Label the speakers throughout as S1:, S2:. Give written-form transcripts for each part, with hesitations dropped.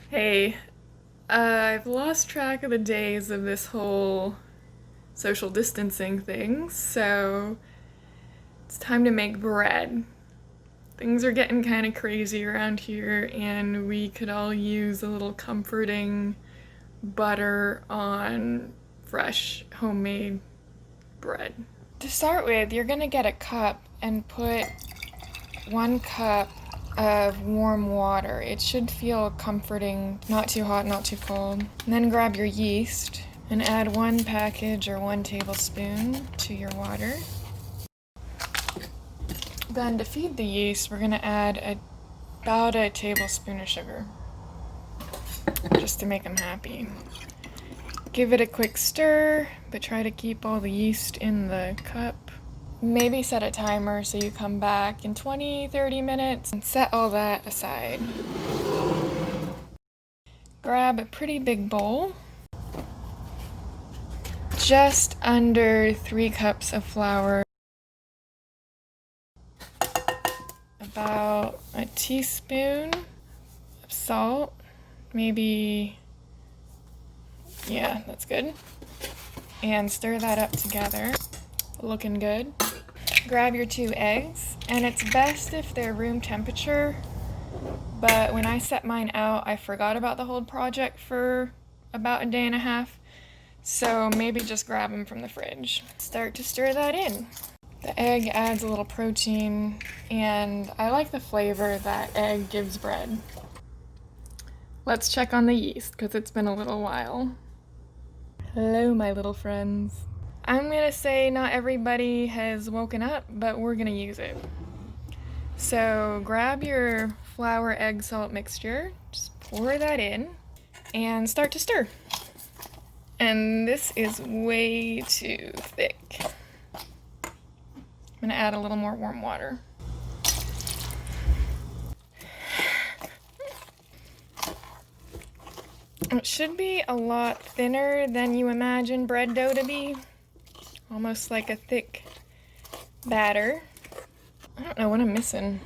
S1: Hey, I've lost track of the days of this whole social distancing thing, so it's time to make bread. Things are getting kind of crazy around here, and we could all use a little comforting butter on fresh homemade bread. To start with, you're gonna get a cup and put 1 cup of warm water. It should feel comforting, not too hot, not too cold. And then grab your yeast and add 1 package or 1 tablespoon to your water. Then to feed the yeast, we're gonna add about a tablespoon of sugar, just to make them happy. Give it a quick stir, but try to keep all the yeast in the cup. Maybe set a timer so you come back in 20-30 minutes and set all that aside. Grab a pretty big bowl. Just under 3 cups of flour. About a teaspoon of salt. Maybe, yeah, that's good. And stir that up together. Looking good. Grab your 2 eggs, and it's best if they're room temperature, but when I set mine out, I forgot about the whole project for about a day and a half, so maybe just grab them from the fridge. Start to stir that in. The egg adds a little protein, and I like the flavor that egg gives bread. Let's check on the yeast, because it's been a little while. Hello, my little friends. I'm gonna say not everybody has woken up, but we're gonna use it. So grab your flour, egg, salt mixture, just pour that in, and start to stir. And this is way too thick. I'm gonna add a little more warm water. It should be a lot thinner than you imagine bread dough to be. Almost like a thick batter. I don't know what I'm missing.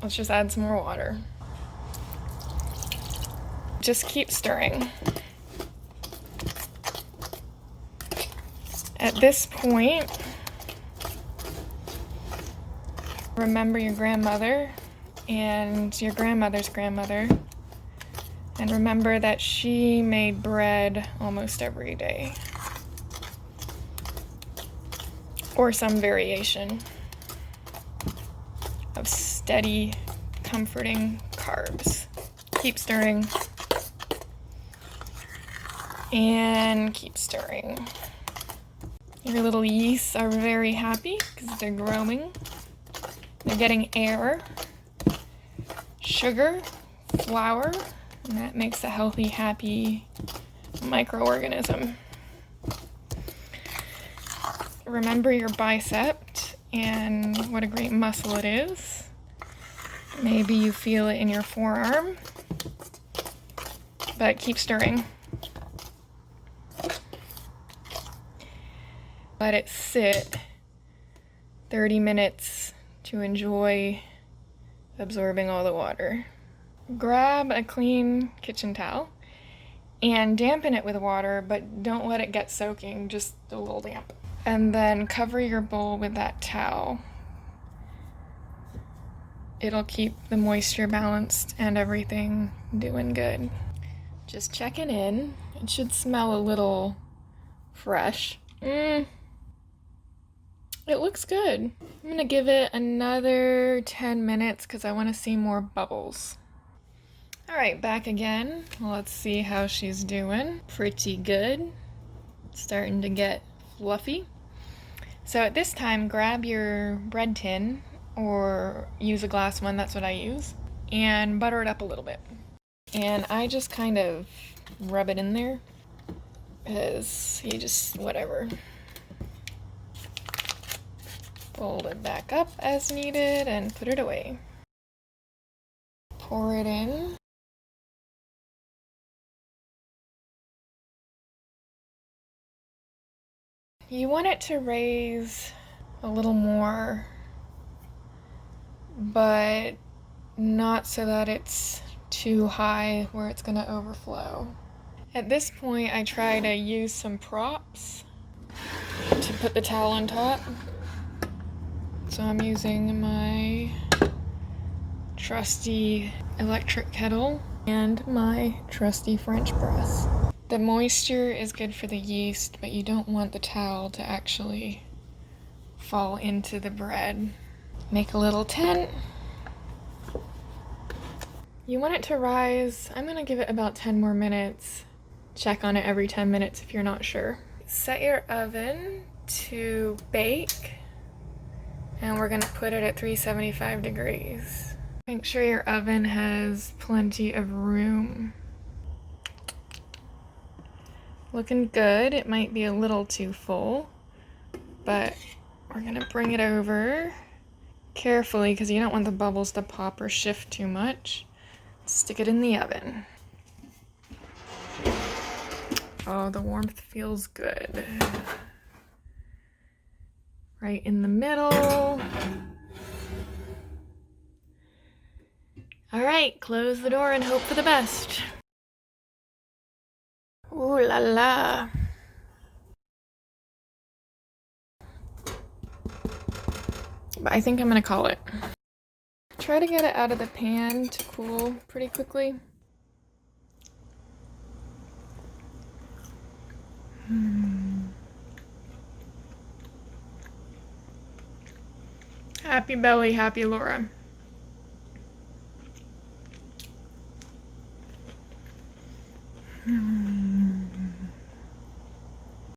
S1: Let's just add some more water. Just keep stirring. At this point, remember your grandmother and your grandmother's grandmother, and remember that she made bread almost every day, or some variation of steady, comforting carbs. Keep stirring, and keep stirring. Your little yeasts are very happy because they're growing. They're getting air, sugar, flour, and that makes a healthy, happy microorganism. Remember your bicep and what a great muscle it is. Maybe you feel it in your forearm, but keep stirring. Let it sit 30 minutes to enjoy absorbing all the water. Grab a clean kitchen towel and dampen it with water, but don't let it get soaking, just a little damp. And then cover your bowl with that towel. It'll keep the moisture balanced and everything doing good. Just checking in. It should smell a little fresh. It looks good. I'm gonna give it another 10 minutes because I want to see more bubbles. All right, back again. Let's see how she's doing. Pretty good. Starting to get fluffy. So at this time, grab your bread tin or use a glass one, that's what I use, and butter it up a little bit. And I just kind of rub it in there because you just, whatever. Fold it back up as needed and put it away. Pour it in. You want it to raise a little more, but not so that it's too high where it's gonna overflow. At this point, I try to use some props to put the towel on top. So I'm using my trusty electric kettle and my trusty French press. The moisture is good for the yeast, but you don't want the towel to actually fall into the bread. Make a little tent. You want it to rise. I'm gonna give it about 10 more minutes. Check on it every 10 minutes if you're not sure. Set your oven to bake, and we're gonna put it at 375 degrees. Make sure your oven has plenty of room. Looking good. It might be a little too full, but we're gonna bring it over carefully because you don't want the bubbles to pop or shift too much. Stick it in the oven. Oh, the warmth feels good. Right in the middle. All right, close the door and hope for the best. Ooh la la. But I think I'm gonna call it. Try to get it out of the pan to cool pretty quickly. Happy belly, happy Laura.